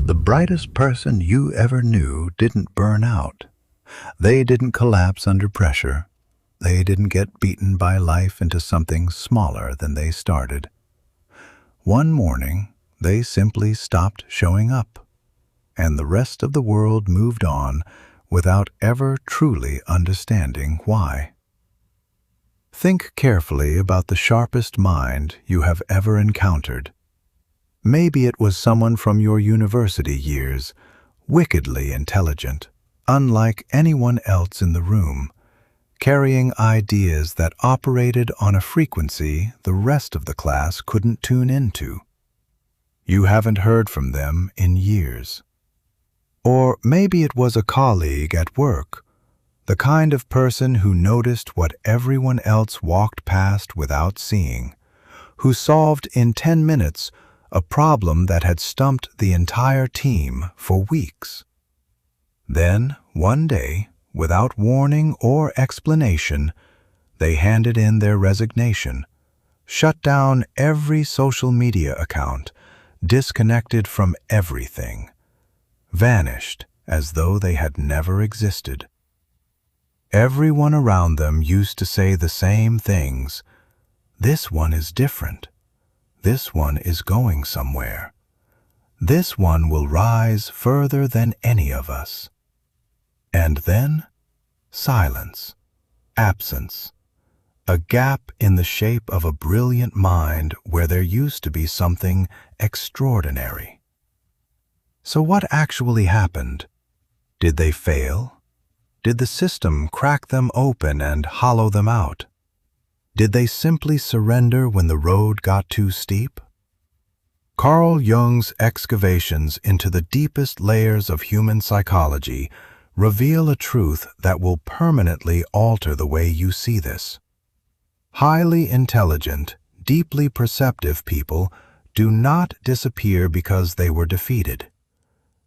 The brightest person you ever knew didn't burn out. They didn't collapse under pressure. They didn't get beaten by life into something smaller than they started. One morning, they simply stopped showing up, and the rest of the world moved on without ever truly understanding why. Think carefully about the sharpest mind you have ever encountered. Maybe it was someone from your university years, wickedly intelligent, unlike anyone else in the room, carrying ideas that operated on a frequency the rest of the class couldn't tune into. You haven't heard from them in years. Or maybe it was a colleague at work, the kind of person who noticed what everyone else walked past without seeing, who solved in 10 minutes a problem that had stumped the entire team for weeks. Then, one day, without warning or explanation, they handed in their resignation, shut down every social media account, disconnected from everything, vanished as though they had never existed. Everyone around them used to say the same things. This one is different. This one is going somewhere. This one will rise further than any of us. And then, silence, absence, a gap in the shape of a brilliant mind where there used to be something extraordinary. So what actually happened? Did they fail? Did the system crack them open and hollow them out? Did they simply surrender when the road got too steep? Carl Jung's excavations into the deepest layers of human psychology reveal a truth that will permanently alter the way you see this. Highly intelligent, deeply perceptive people do not disappear because they were defeated.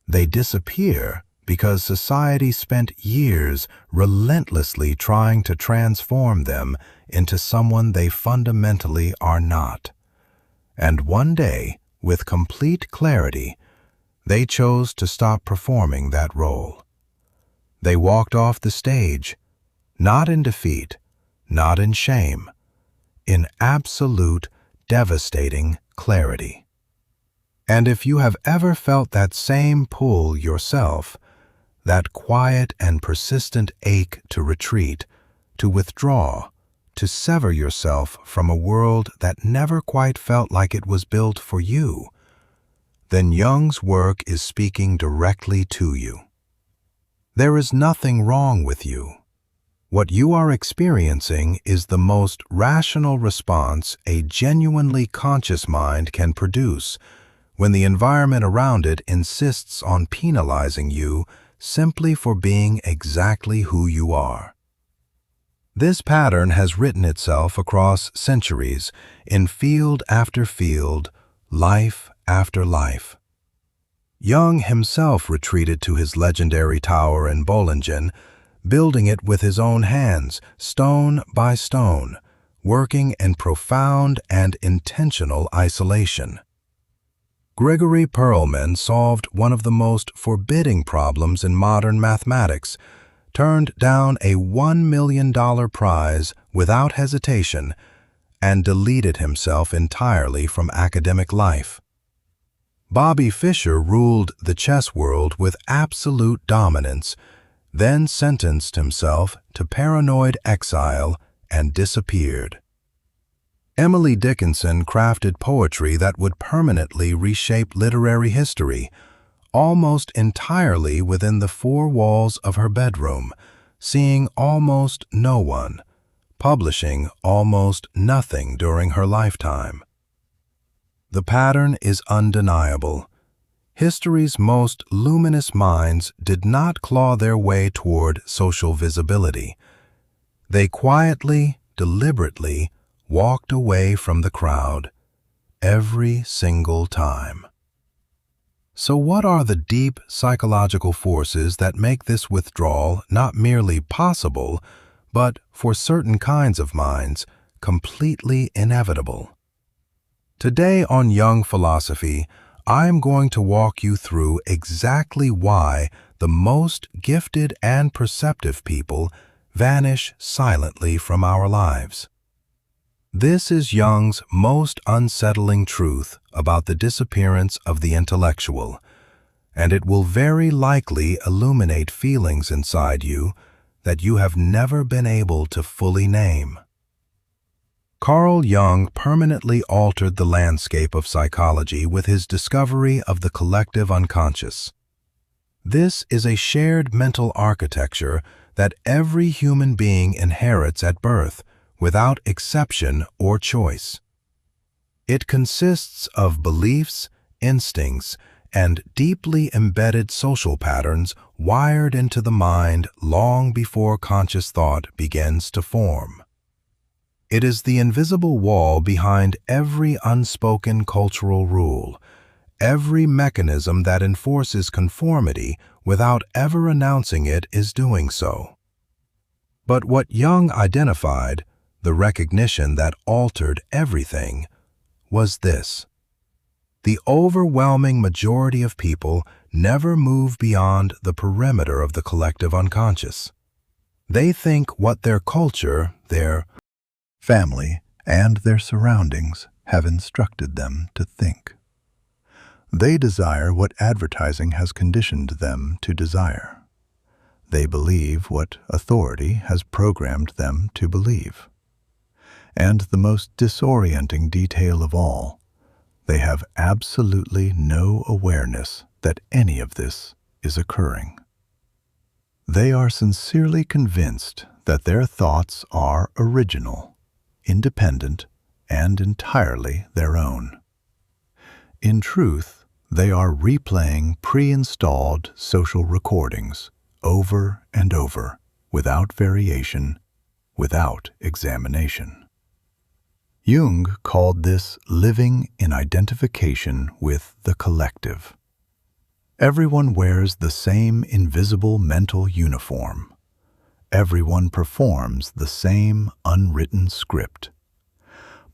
They disappear because society spent years relentlessly trying to transform them into someone they fundamentally are not. And one day, with complete clarity, they chose to stop performing that role. They walked off the stage, not in defeat, not in shame, in absolute, devastating clarity. And if you have ever felt that same pull yourself, that quiet and persistent ache to retreat, to withdraw, to sever yourself from a world that never quite felt like it was built for you, then Jung's work is speaking directly to you. There is nothing wrong with you. What you are experiencing is the most rational response a genuinely conscious mind can produce when the environment around it insists on penalizing you simply for being exactly who you are. This pattern has written itself across centuries, in field after field, life after life. Jung himself retreated to his legendary tower in Bollingen, building it with his own hands, stone by stone, working in profound and intentional isolation. Gregory Perelman solved one of the most forbidding problems in modern mathematics, turned down a $1 million prize without hesitation, and deleted himself entirely from academic life. Bobby Fischer ruled the chess world with absolute dominance, then sentenced himself to paranoid exile and disappeared. Emily Dickinson crafted poetry that would permanently reshape literary history, almost entirely within the four walls of her bedroom, seeing almost no one, publishing almost nothing during her lifetime. The pattern is undeniable. History's most luminous minds did not claw their way toward social visibility. They quietly, deliberately, walked away from the crowd every single time. So what are the deep psychological forces that make this withdrawal not merely possible, but, for certain kinds of minds, completely inevitable? Today on Jung Philosophy, I'm going to walk you through exactly why the most gifted and perceptive people vanish silently from our lives. This is Jung's most unsettling truth about the disappearance of the intellectual, and it will very likely illuminate feelings inside you that you have never been able to fully name. Carl Jung permanently altered the landscape of psychology with his discovery of the collective unconscious. This is a shared mental architecture that every human being inherits at birth, without exception or choice. It consists of beliefs, instincts, and deeply embedded social patterns wired into the mind long before conscious thought begins to form. It is the invisible wall behind every unspoken cultural rule, every mechanism that enforces conformity without ever announcing it is doing so. But what Jung identified, the recognition that altered everything, was this: the overwhelming majority of people never move beyond the perimeter of the collective unconscious. They think what their culture, their family, and their surroundings have instructed them to think. They desire what advertising has conditioned them to desire. They believe what authority has programmed them to believe. And the most disorienting detail of all, they have absolutely no awareness that any of this is occurring. They are sincerely convinced that their thoughts are original, independent, and entirely their own. In truth, they are replaying pre-installed social recordings over and over, without variation, without examination. Jung called this living in identification with the collective. Everyone wears the same invisible mental uniform. Everyone performs the same unwritten script.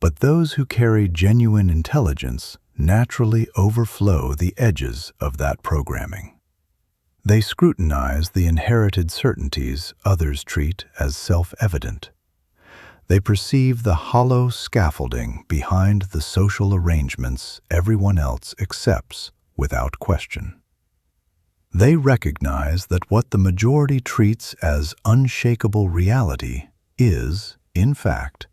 But those who carry genuine intelligence naturally overflow the edges of that programming. They scrutinize the inherited certainties others treat as self-evident. They perceive the hollow scaffolding behind the social arrangements everyone else accepts without question. They recognize that what the majority treats as unshakable reality is, in fact,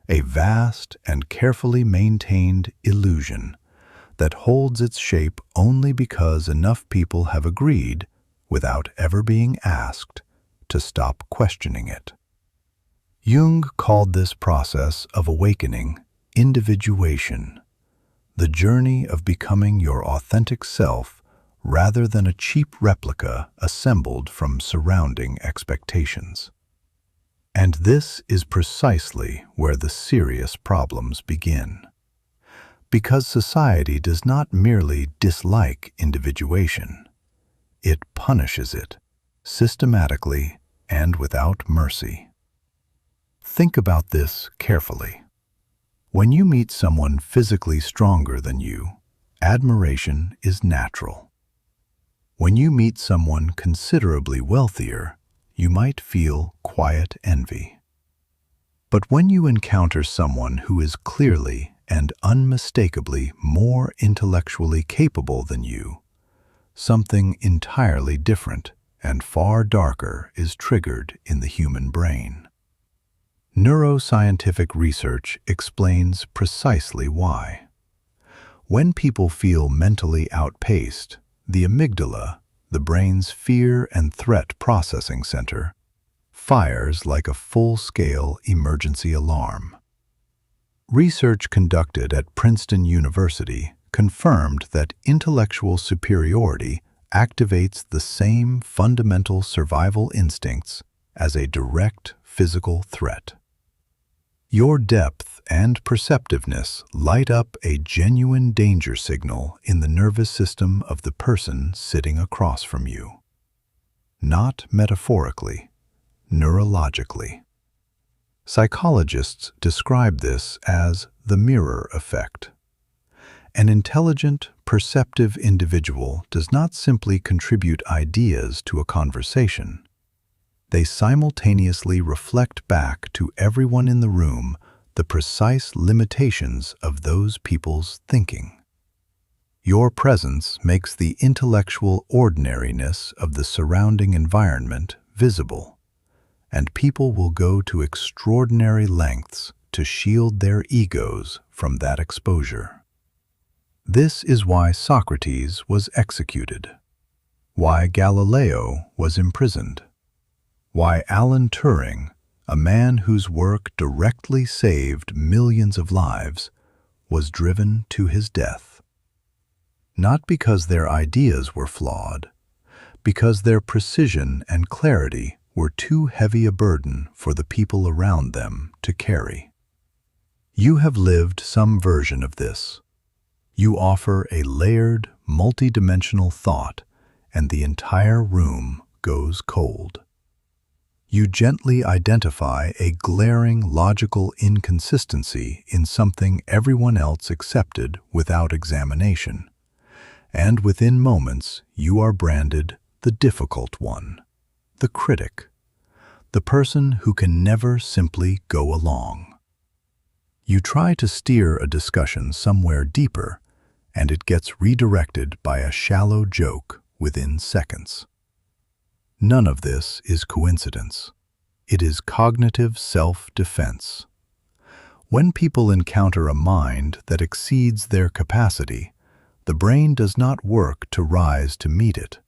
a vast and carefully maintained illusion that holds its shape only because enough people have agreed, without ever being asked, to stop questioning it. Jung called this process of awakening individuation, the journey of becoming your authentic self rather than a cheap replica assembled from surrounding expectations. And this is precisely where the serious problems begin. Because society does not merely dislike individuation, it punishes it, systematically and without mercy. Think about this carefully. When you meet someone physically stronger than you, admiration is natural. When you meet someone considerably wealthier, you might feel quiet envy. But when you encounter someone who is clearly and unmistakably more intellectually capable than you, something entirely different and far darker is triggered in the human brain. Neuroscientific research explains precisely why. When people feel mentally outpaced, the amygdala, the brain's fear and threat processing center, fires like a full-scale emergency alarm. Research conducted at Princeton University confirmed that intellectual superiority activates the same fundamental survival instincts as a direct physical threat. Your depth and perceptiveness light up a genuine danger signal in the nervous system of the person sitting across from you. Not metaphorically, neurologically. Psychologists describe this as the mirror effect. An intelligent, perceptive individual does not simply contribute ideas to a conversation. They simultaneously reflect back to everyone in the room the precise limitations of those people's thinking. Your presence makes the intellectual ordinariness of the surrounding environment visible, and people will go to extraordinary lengths to shield their egos from that exposure. This is why Socrates was executed, why Galileo was imprisoned, why Alan Turing, a man whose work directly saved millions of lives, was driven to his death. Not because their ideas were flawed, because their precision and clarity were too heavy a burden for the people around them to carry. You have lived some version of this. You offer a layered, multidimensional thought, and the entire room goes cold. You gently identify a glaring logical inconsistency in something everyone else accepted without examination, and within moments you are branded the difficult one, the critic, the person who can never simply go along. You try to steer a discussion somewhere deeper, and it gets redirected by a shallow joke within seconds. None of this is coincidence. It is cognitive self-defense. When people encounter a mind that exceeds their capacity, the brain does not work to rise to meet it.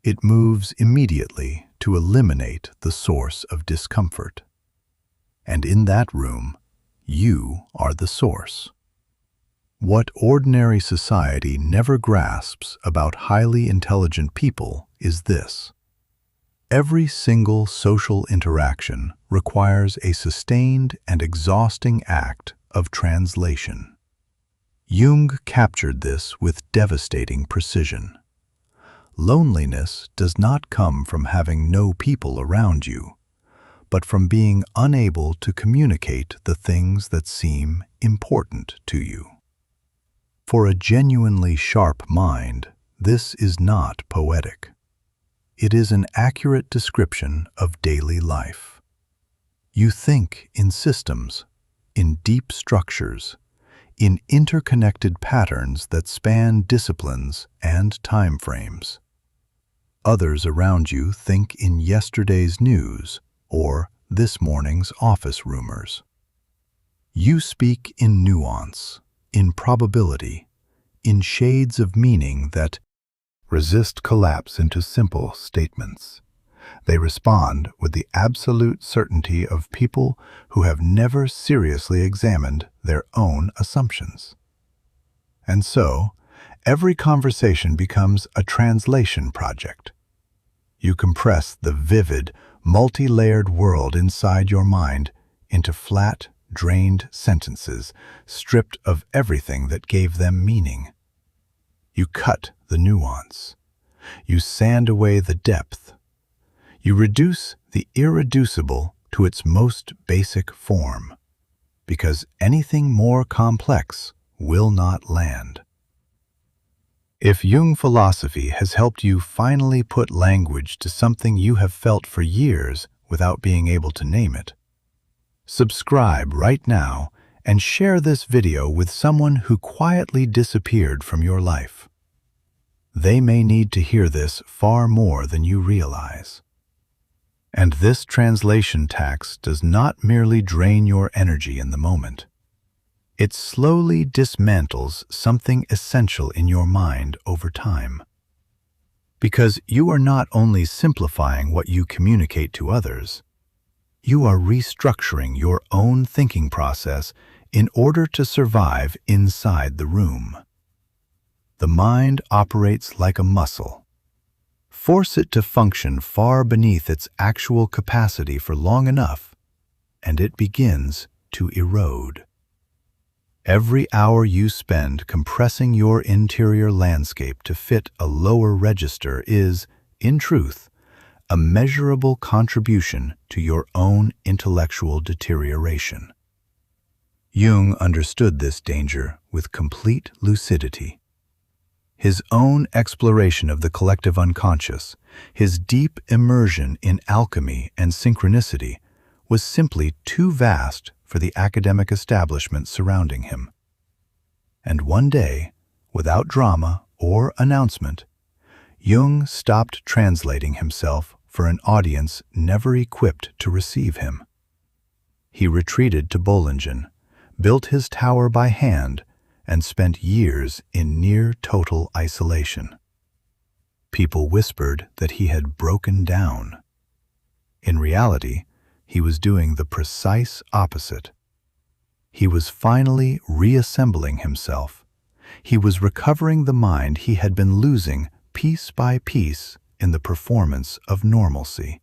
It moves immediately to eliminate the source of discomfort. And in that room, you are the source. What ordinary society never grasps about highly intelligent people is this: every single social interaction requires a sustained and exhausting act of translation. Jung captured this with devastating precision. Loneliness does not come from having no people around you, but from being unable to communicate the things that seem important to you. For a genuinely sharp mind, this is not poetic. It is an accurate description of daily life. You think in systems, in deep structures, in interconnected patterns that span disciplines and time frames. Others around you think in yesterday's news or this morning's office rumors. You speak in nuance, in probability, in shades of meaning that resist collapse into simple statements. They respond with the absolute certainty of people who have never seriously examined their own assumptions. And so, every conversation becomes a translation project. You compress the vivid, multi-layered world inside your mind into flat, drained sentences, stripped of everything that gave them meaning. You cut the nuance. You sand away the depth. You reduce the irreducible to its most basic form, because anything more complex will not land. If Jung philosophy has helped you finally put language to something you have felt for years without being able to name it, subscribe right now and share this video with someone who quietly disappeared from your life. They may need to hear this far more than you realize. And this translation tax does not merely drain your energy in the moment. It slowly dismantles something essential in your mind over time. Because you are not only simplifying what you communicate to others, you are restructuring your own thinking process in order to survive inside the room. The mind operates like a muscle. Force it to function far beneath its actual capacity for long enough, and it begins to erode. Every hour you spend compressing your interior landscape to fit a lower register is, in truth, a measurable contribution to your own intellectual deterioration. Jung understood this danger with complete lucidity. His own exploration of the collective unconscious, his deep immersion in alchemy and synchronicity, was simply too vast for the academic establishment surrounding him. And one day, without drama or announcement, Jung stopped translating himself for an audience never equipped to receive him. He retreated to Bollingen, built his tower by hand, and spent years in near-total isolation. People whispered that he had broken down. In reality, he was doing the precise opposite. He was finally reassembling himself. He was recovering the mind he had been losing piece by piece in the performance of normalcy.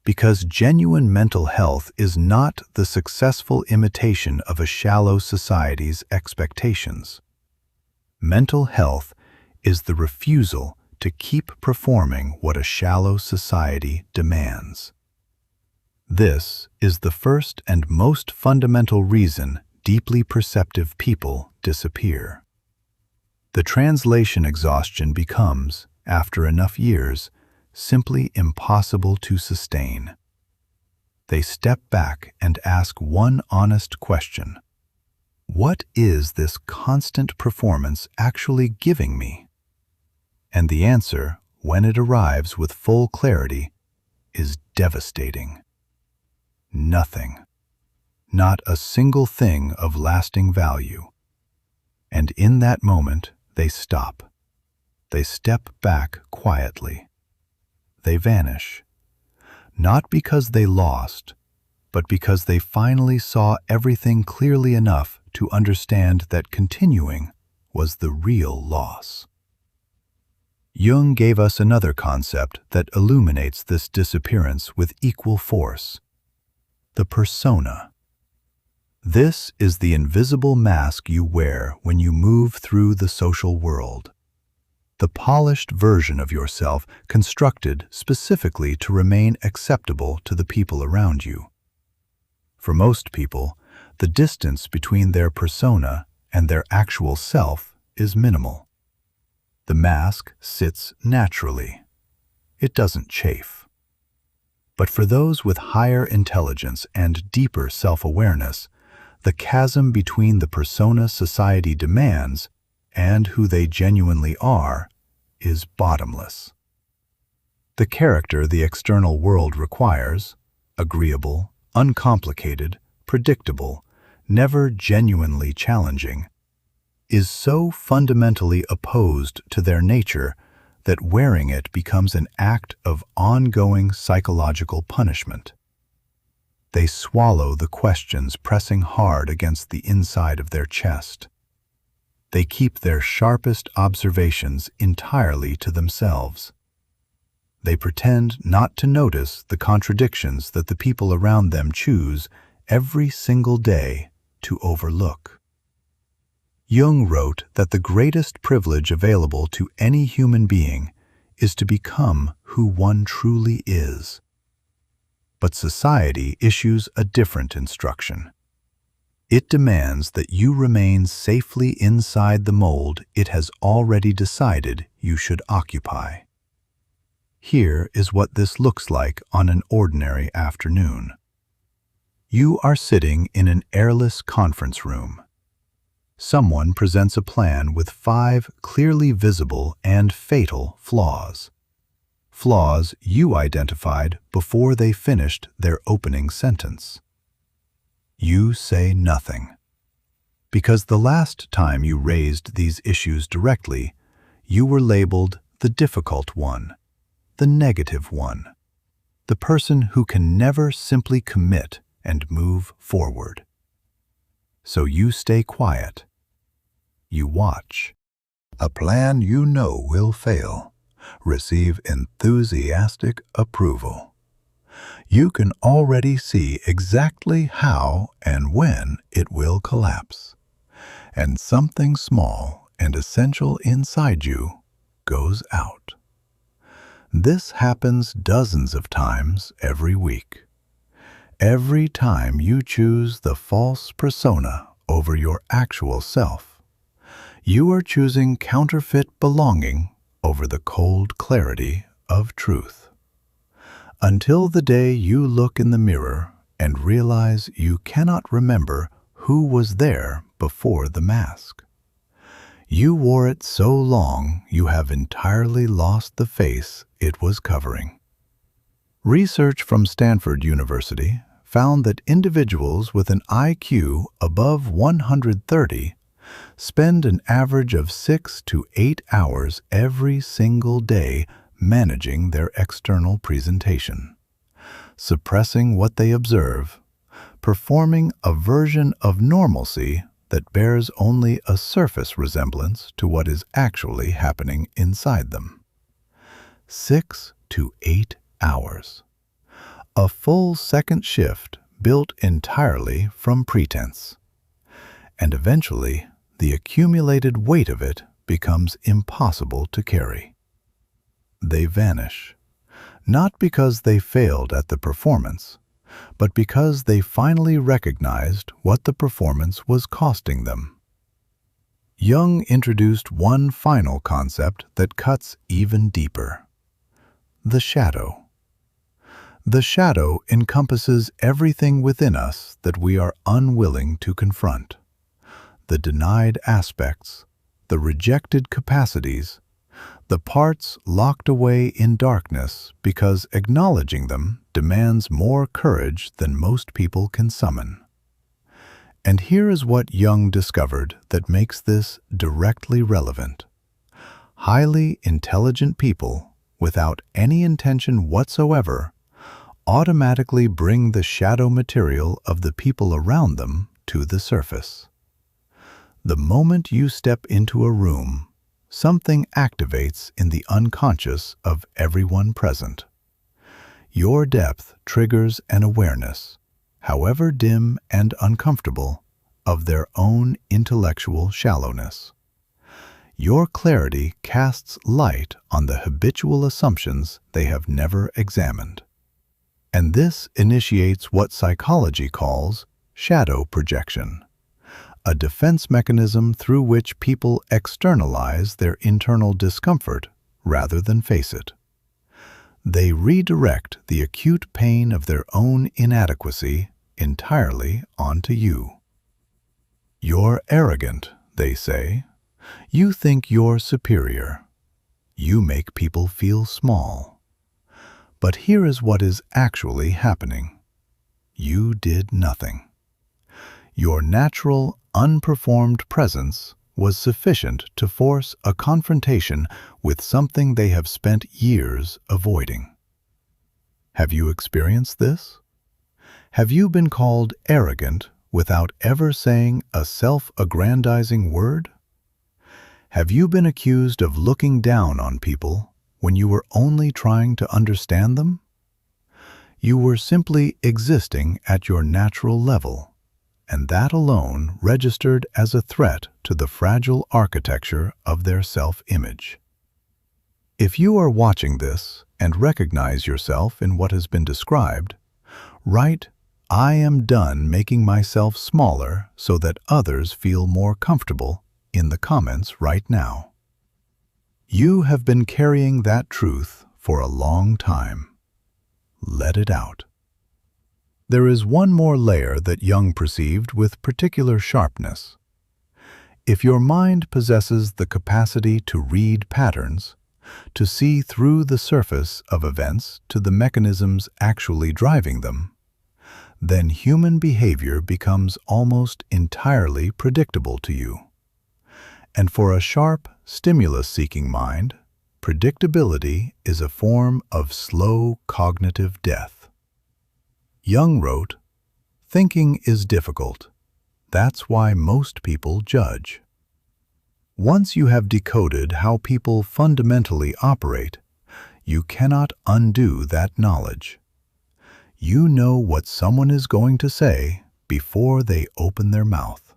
Because genuine mental health is not the successful imitation of a shallow society's expectations. Mental health is the refusal to keep performing what a shallow society demands. This is the first and most fundamental reason deeply perceptive people disappear. The translation exhaustion becomes, after enough years, simply impossible to sustain. They step back and ask one honest question: what is this constant performance actually giving me? And the answer, when it arrives with full clarity, is devastating. Nothing. Not a single thing of lasting value. And in that moment, they stop. They step back quietly. They vanish, not because they lost, but because they finally saw everything clearly enough to understand that continuing was the real loss. Jung gave us another concept that illuminates this disappearance with equal force: the persona. This is the invisible mask you wear when you move through the social world. The polished version of yourself constructed specifically to remain acceptable to the people around you. For most people, the distance between their persona and their actual self is minimal. The mask sits naturally. It doesn't chafe. But for those with higher intelligence and deeper self-awareness, the chasm between the persona society demands and who they genuinely are is bottomless. The character the external world requires, agreeable, uncomplicated, predictable, never genuinely challenging, is so fundamentally opposed to their nature that wearing it becomes an act of ongoing psychological punishment. They swallow the questions pressing hard against the inside of their chest. They keep their sharpest observations entirely to themselves. They pretend not to notice the contradictions that the people around them choose every single day to overlook. Jung wrote that the greatest privilege available to any human being is to become who one truly is. But society issues a different instruction. It demands that you remain safely inside the mold it has already decided you should occupy. Here is what this looks like on an ordinary afternoon. You are sitting in an airless conference room. Someone presents a plan with 5 clearly visible and fatal flaws. Flaws you identified before they finished their opening sentence. You say nothing. Because the last time you raised these issues directly, you were labeled the difficult one, the negative one, the person who can never simply commit and move forward. So you stay quiet. You watch. A plan you know will fail. Receive enthusiastic approval. You can already see exactly how and when it will collapse. And something small and essential inside you goes out. This happens dozens of times every week. Every time you choose the false persona over your actual self, you are choosing counterfeit belonging over the cold clarity of truth. Until the day you look in the mirror and realize you cannot remember who was there before the mask. You wore it so long you have entirely lost the face it was covering. Research from Stanford University found that individuals with an IQ above 130 spend an average of 6 to 8 hours every single day managing their external presentation, suppressing what they observe, performing a version of normalcy that bears only a surface resemblance to what is actually happening inside them. 6 to 8 hours. A full second shift built entirely from pretense. And eventually, the accumulated weight of it becomes impossible to carry. They vanish, not because they failed at the performance, but because they finally recognized what the performance was costing them. Jung introduced one final concept that cuts even deeper: the shadow. The shadow encompasses everything within us that we are unwilling to confront. The denied aspects, the rejected capacities, the parts locked away in darkness because acknowledging them demands more courage than most people can summon. And here is what Jung discovered that makes this directly relevant. Highly intelligent people, without any intention whatsoever, automatically bring the shadow material of the people around them to the surface. The moment you step into a room, something activates in the unconscious of everyone present. Your depth triggers an awareness, however dim and uncomfortable, of their own intellectual shallowness. Your clarity casts light on the habitual assumptions they have never examined. And this initiates what psychology calls shadow projection, a defense mechanism through which people externalize their internal discomfort rather than face it. They redirect the acute pain of their own inadequacy entirely onto you. You're arrogant, they say. You think you're superior. You make people feel small. But here is what is actually happening. You did nothing. Your natural, unperformed presence was sufficient to force a confrontation with something they have spent years avoiding. Have you experienced this? Have you been called arrogant without ever saying a self-aggrandizing word? Have you been accused of looking down on people when you were only trying to understand them? You were simply existing at your natural level, and that alone registered as a threat to the fragile architecture of their self-image. If you are watching this and recognize yourself in what has been described, write, "I am done making myself smaller so that others feel more comfortable," in the comments right now. You have been carrying that truth for a long time. Let it out. There is one more layer that Jung perceived with particular sharpness. If your mind possesses the capacity to read patterns, to see through the surface of events to the mechanisms actually driving them, then human behavior becomes almost entirely predictable to you. And for a sharp, stimulus-seeking mind, predictability is a form of slow cognitive death. Jung wrote, "Thinking is difficult. That's why most people judge." Once you have decoded how people fundamentally operate, you cannot undo that knowledge. You know what someone is going to say before they open their mouth.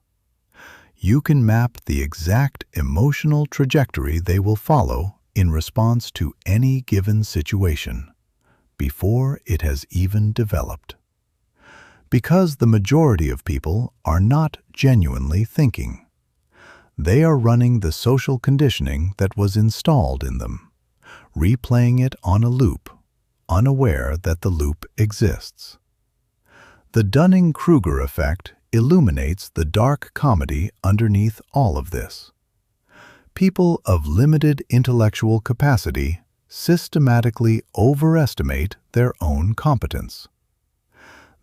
You can map the exact emotional trajectory they will follow in response to any given situation, before it has even developed. Because the majority of people are not genuinely thinking. They are running the social conditioning that was installed in them, replaying it on a loop, unaware that the loop exists. The Dunning-Kruger effect illuminates the dark comedy underneath all of this. People of limited intellectual capacity systematically overestimate their own competence.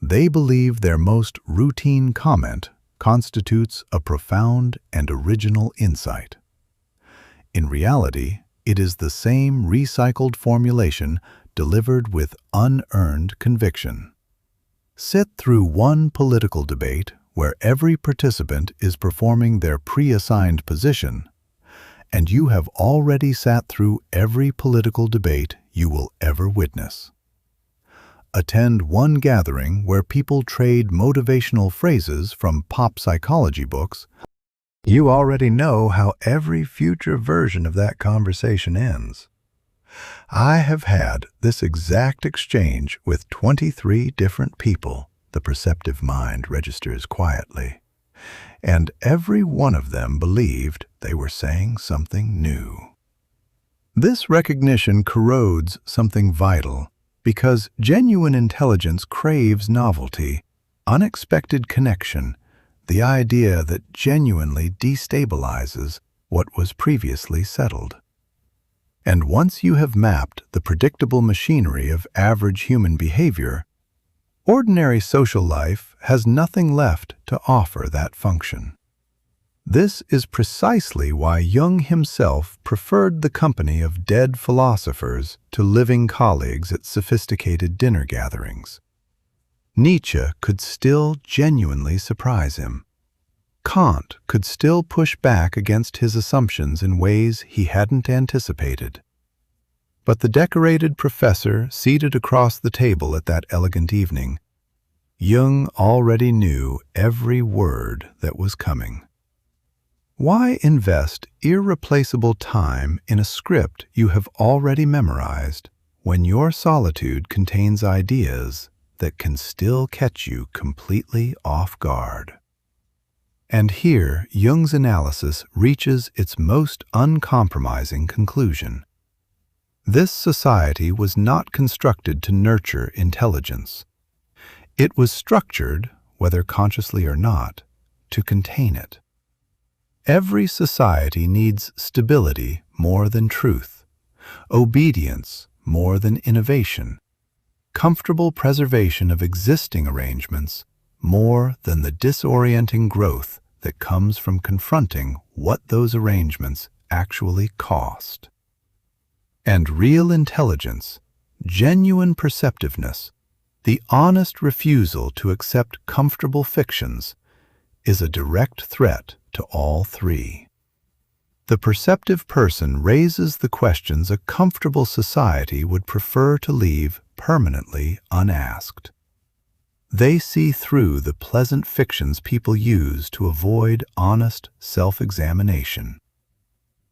They believe their most routine comment constitutes a profound and original insight. In reality, it is the same recycled formulation delivered with unearned conviction. Sit through one political debate where every participant is performing their pre-assigned position, and you have already sat through every political debate you will ever witness. Attend one gathering where people trade motivational phrases from pop psychology books. You already know how every future version of that conversation ends. I have had this exact exchange with 23 different people, the perceptive mind registers quietly, and every one of them believed they were saying something new. This recognition corrodes something vital, because genuine intelligence craves novelty, unexpected connection, the idea that genuinely destabilizes what was previously settled. And once you have mapped the predictable machinery of average human behavior, ordinary social life has nothing left to offer that function. This is precisely why Jung himself preferred the company of dead philosophers to living colleagues at sophisticated dinner gatherings. Nietzsche could still genuinely surprise him. Kant could still push back against his assumptions in ways he hadn't anticipated. But the decorated professor seated across the table at that elegant evening, Jung already knew every word that was coming. Why invest irreplaceable time in a script you have already memorized when your solitude contains ideas that can still catch you completely off guard? And here, Jung's analysis reaches its most uncompromising conclusion. This society was not constructed to nurture intelligence. It was structured, whether consciously or not, to contain it. Every society needs stability more than truth, obedience more than innovation, comfortable preservation of existing arrangements more than the disorienting growth that comes from confronting what those arrangements actually cost. And real intelligence, genuine perceptiveness, the honest refusal to accept comfortable fictions, is a direct threat to all three. The perceptive person raises the questions a comfortable society would prefer to leave permanently unasked. They see through the pleasant fictions people use to avoid honest self-examination.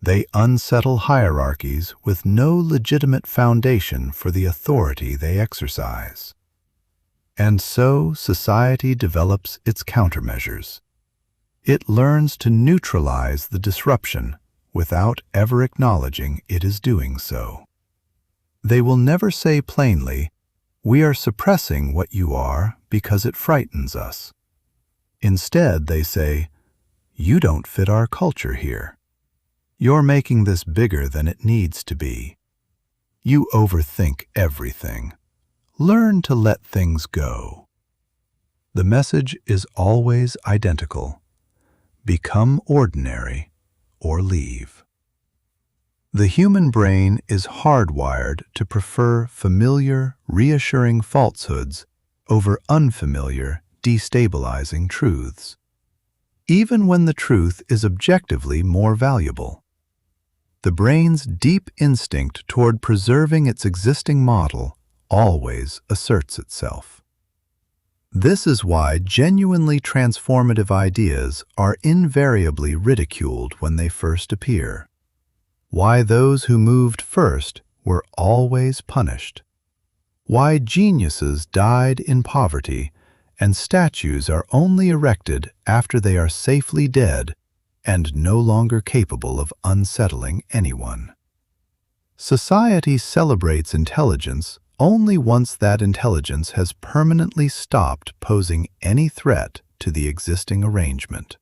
They unsettle hierarchies with no legitimate foundation for the authority they exercise. And so society develops its countermeasures. It learns to neutralize the disruption without ever acknowledging it is doing so. They will never say plainly, "We are suppressing what you are because it frightens us." Instead, they say, "You don't fit our culture here. You're making this bigger than it needs to be. You overthink everything. Learn to let things go." The message is always identical. Become ordinary or leave. The human brain is hardwired to prefer familiar, reassuring falsehoods over unfamiliar, destabilizing truths, even when the truth is objectively more valuable. The brain's deep instinct toward preserving its existing model always asserts itself. This is why genuinely transformative ideas are invariably ridiculed when they first appear. Why those who moved first were always punished. Why geniuses died in poverty and statues are only erected after they are safely dead and no longer capable of unsettling anyone. Society celebrates intelligence only once that intelligence has permanently stopped posing any threat to the existing arrangement.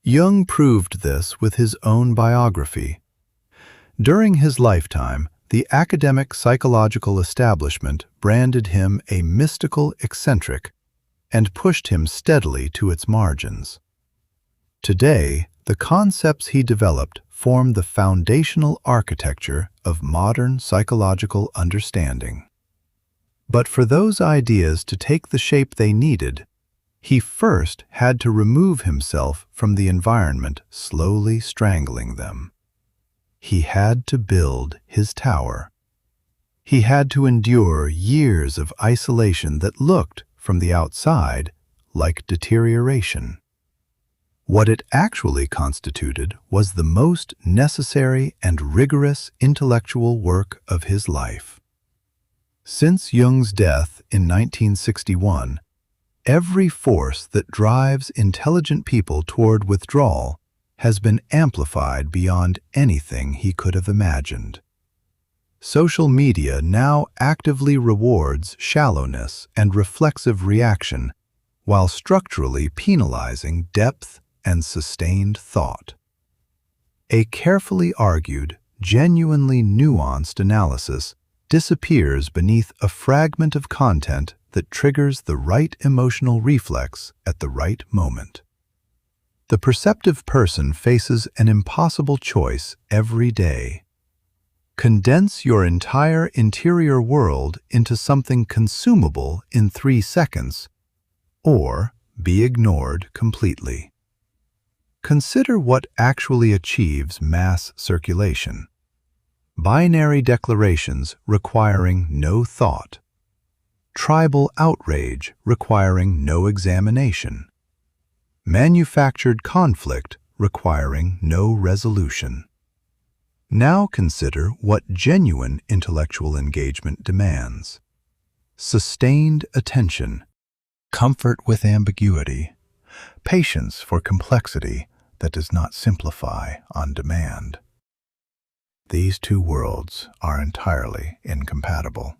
Jung proved this with his own biography. During his lifetime, the academic psychological establishment branded him a mystical eccentric and pushed him steadily to its margins. Today, the concepts he developed form the foundational architecture of modern psychological understanding. But for those ideas to take the shape they needed, he first had to remove himself from the environment slowly strangling them. He had to build his tower. He had to endure years of isolation that looked, from the outside, like deterioration. What it actually constituted was the most necessary and rigorous intellectual work of his life. Since Jung's death in 1961, every force that drives intelligent people toward withdrawal has been amplified beyond anything he could have imagined. Social media now actively rewards shallowness and reflexive reaction while structurally penalizing depth and sustained thought. A carefully argued, genuinely nuanced analysis disappears beneath a fragment of content that triggers the right emotional reflex at the right moment. The perceptive person faces an impossible choice every day. Condense your entire interior world into something consumable in 3 seconds, or be ignored completely. Consider what actually achieves mass circulation. Binary declarations requiring no thought. Tribal outrage requiring no examination. Manufactured conflict requiring no resolution. Now consider what genuine intellectual engagement demands. Sustained attention, comfort with ambiguity, patience for complexity that does not simplify on demand. These two worlds are entirely incompatible.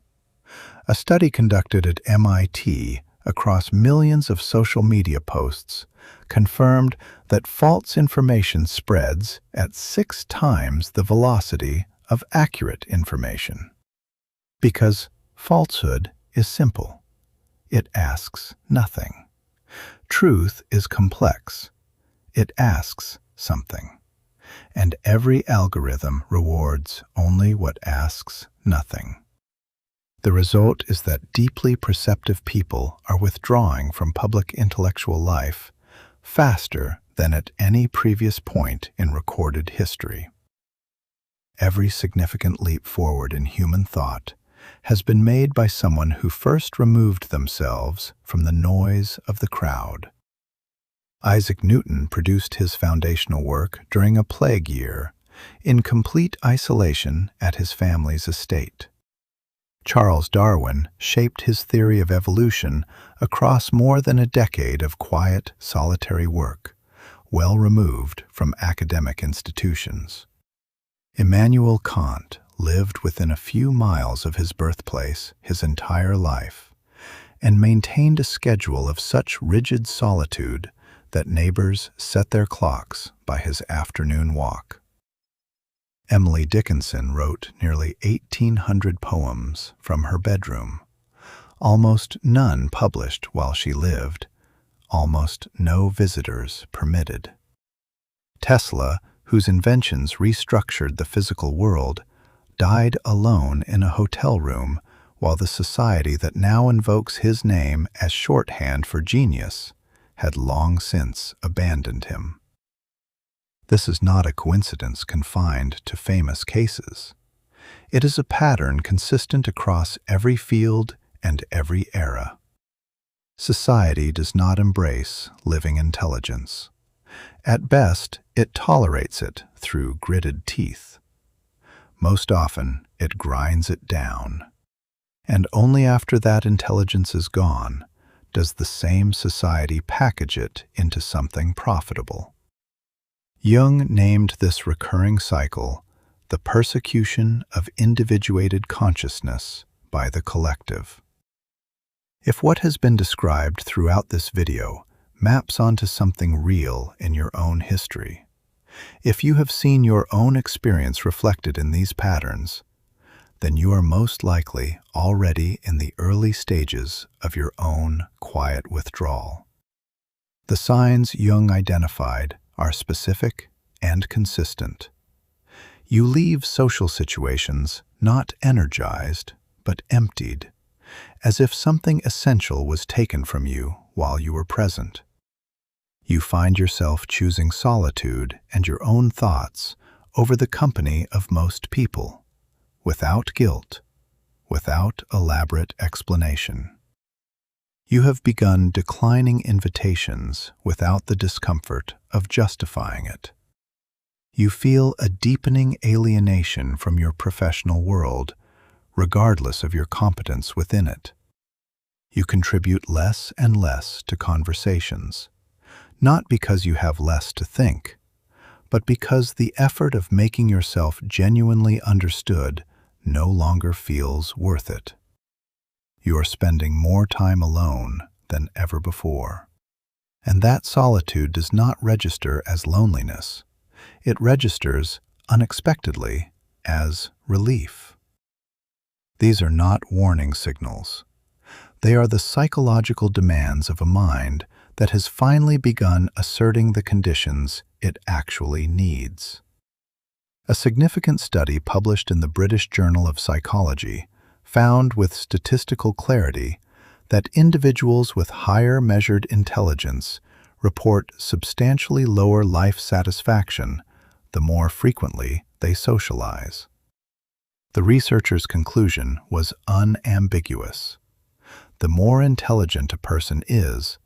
A study conducted at MIT across millions of social media posts confirmed that false information spreads at 6 times the velocity of accurate information. Because falsehood is simple. It asks nothing. Truth is complex. It asks something. And every algorithm rewards only what asks nothing. The result is that deeply perceptive people are withdrawing from public intellectual life faster than at any previous point in recorded history. Every significant leap forward in human thought has been made by someone who first removed themselves from the noise of the crowd. Isaac Newton produced his foundational work during a plague year, in complete isolation at his family's estate. Charles Darwin shaped his theory of evolution across more than a decade of quiet, solitary work, well removed from academic institutions. Immanuel Kant lived within a few miles of his birthplace his entire life, and maintained a schedule of such rigid solitude that neighbors set their clocks by his afternoon walk. Emily Dickinson wrote nearly 1,800 poems from her bedroom, almost none published while she lived, almost no visitors permitted. Tesla, whose inventions restructured the physical world, died alone in a hotel room while the society that now invokes his name as shorthand for genius had long since abandoned him. This is not a coincidence confined to famous cases. It is a pattern consistent across every field and every era. Society does not embrace living intelligence. At best, it tolerates it through gritted teeth. Most often, it grinds it down. And only after that intelligence is gone does the same society package it into something profitable. Jung named this recurring cycle the persecution of individuated consciousness by the collective. If what has been described throughout this video maps onto something real in your own history, if you have seen your own experience reflected in these patterns, then you are most likely already in the early stages of your own quiet withdrawal. The signs Jung identified are specific and consistent. You leave social situations not energized, but emptied, as if something essential was taken from you while you were present. You find yourself choosing solitude and your own thoughts over the company of most people, without guilt, without elaborate explanation. You have begun declining invitations without the discomfort of justifying it. You feel a deepening alienation from your professional world, regardless of your competence within it. You contribute less and less to conversations, not because you have less to think, but because the effort of making yourself genuinely understood no longer feels worth it. You are spending more time alone than ever before. And that solitude does not register as loneliness. It registers, unexpectedly, as relief. These are not warning signals. They are the psychological demands of a mind that has finally begun asserting the conditions it actually needs. A significant study published in the British Journal of Psychology found with statistical clarity that individuals with higher measured intelligence report substantially lower life satisfaction the more frequently they socialize. The researchers' conclusion was unambiguous. The more intelligent a person is,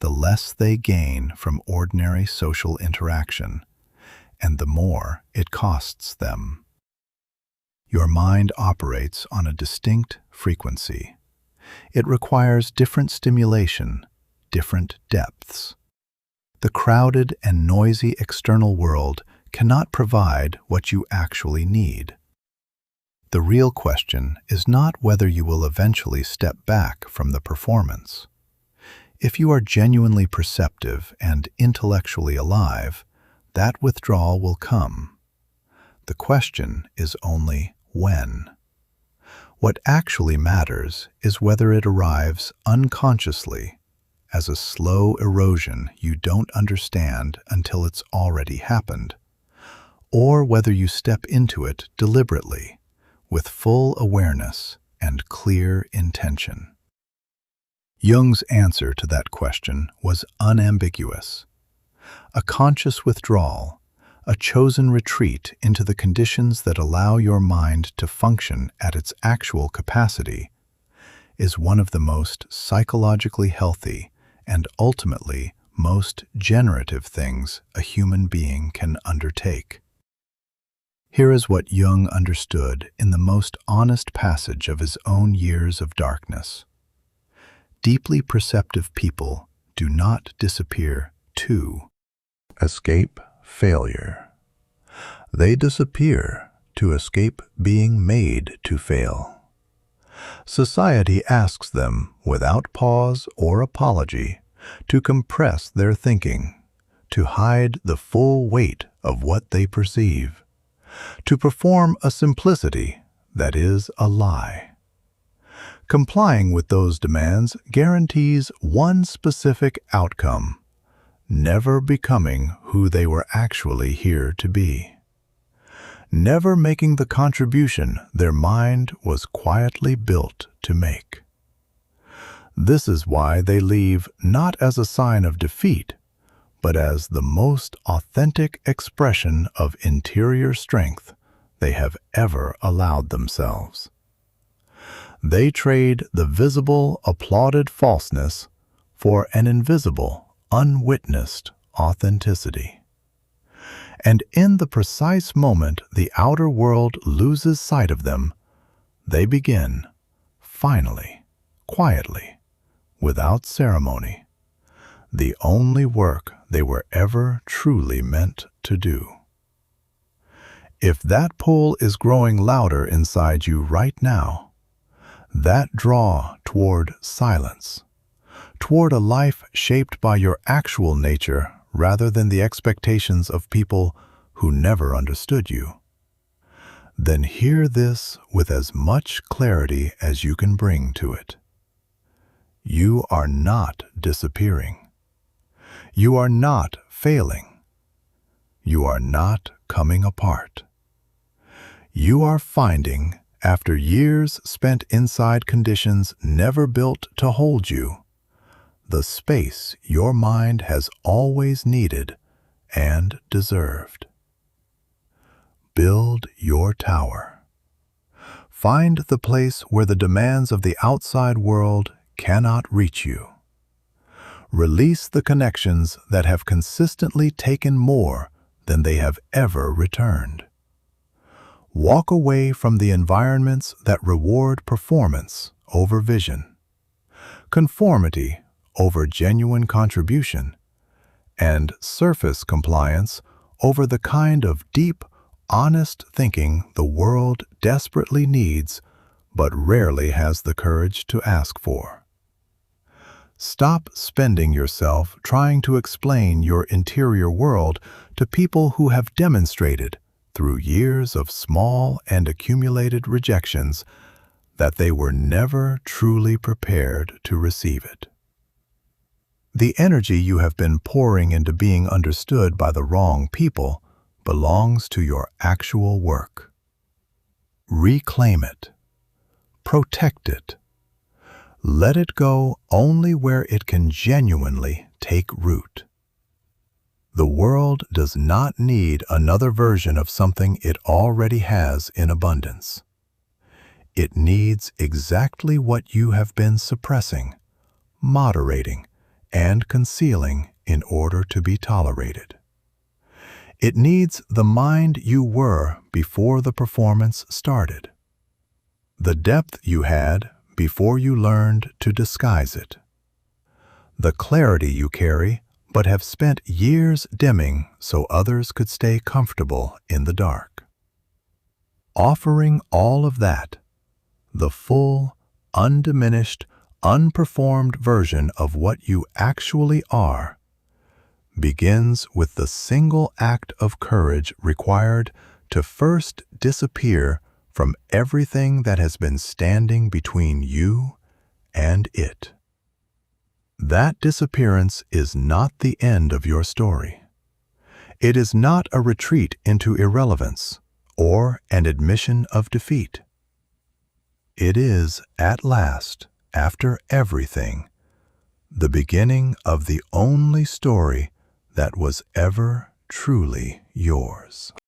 the less they gain from ordinary social interaction, and the more it costs them. Your mind operates on a distinct frequency. It requires different stimulation, different depths. The crowded and noisy external world cannot provide what you actually need. The real question is not whether you will eventually step back from the performance. If you are genuinely perceptive and intellectually alive, that withdrawal will come. The question is only when. What actually matters is whether it arrives unconsciously, as a slow erosion you don't understand until it's already happened, or whether you step into it deliberately, with full awareness and clear intention. Jung's answer to that question was unambiguous. A conscious withdrawal, a chosen retreat into the conditions that allow your mind to function at its actual capacity, is one of the most psychologically healthy and ultimately most generative things a human being can undertake. Here is what Jung understood in the most honest passage of his own years of darkness. Deeply perceptive people do not disappear to escape failure. They disappear to escape being made to fail. Society asks them, without pause or apology, to compress their thinking, to hide the full weight of what they perceive, to perform a simplicity that is a lie. Complying with those demands guarantees one specific outcome: never becoming who they were actually here to be. Never making the contribution their mind was quietly built to make. This is why they leave not as a sign of defeat, but as the most authentic expression of interior strength they have ever allowed themselves. They trade the visible, applauded falseness for an invisible, unwitnessed authenticity. And in the precise moment the outer world loses sight of them, they begin, finally, quietly, without ceremony, the only work they were ever truly meant to do. If that pull is growing louder inside you right now, that draw toward silence, toward a life shaped by your actual nature rather than the expectations of people who never understood you, then hear this with as much clarity as you can bring to it. You are not disappearing. You are not failing. You are not coming apart. You are finding, after years spent inside conditions never built to hold you, the space your mind has always needed and deserved. Build your tower. Find the place where the demands of the outside world cannot reach you. Release the connections that have consistently taken more than they have ever returned. Walk away from the environments that reward performance over vision, conformity over genuine contribution, and surface compliance over the kind of deep, honest thinking the world desperately needs but rarely has the courage to ask for. Stop spending yourself trying to explain your interior world to people who have demonstrated, through years of small and accumulated rejections, that they were never truly prepared to receive it. The energy you have been pouring into being understood by the wrong people belongs to your actual work. Reclaim it. Protect it. Let it go only where it can genuinely take root. The world does not need another version of something it already has in abundance. It needs exactly what you have been suppressing, moderating, and concealing in order to be tolerated. It needs the mind you were before the performance started, the depth you had before you learned to disguise it, the clarity you carry but have spent years dimming so others could stay comfortable in the dark. Offering all of that, the full, undiminished, unperformed version of what you actually are, begins with the single act of courage required to first disappear from everything that has been standing between you and it. That disappearance is not the end of your story. It is not a retreat into irrelevance or an admission of defeat. It is, at last, after everything, the beginning of the only story that was ever truly yours.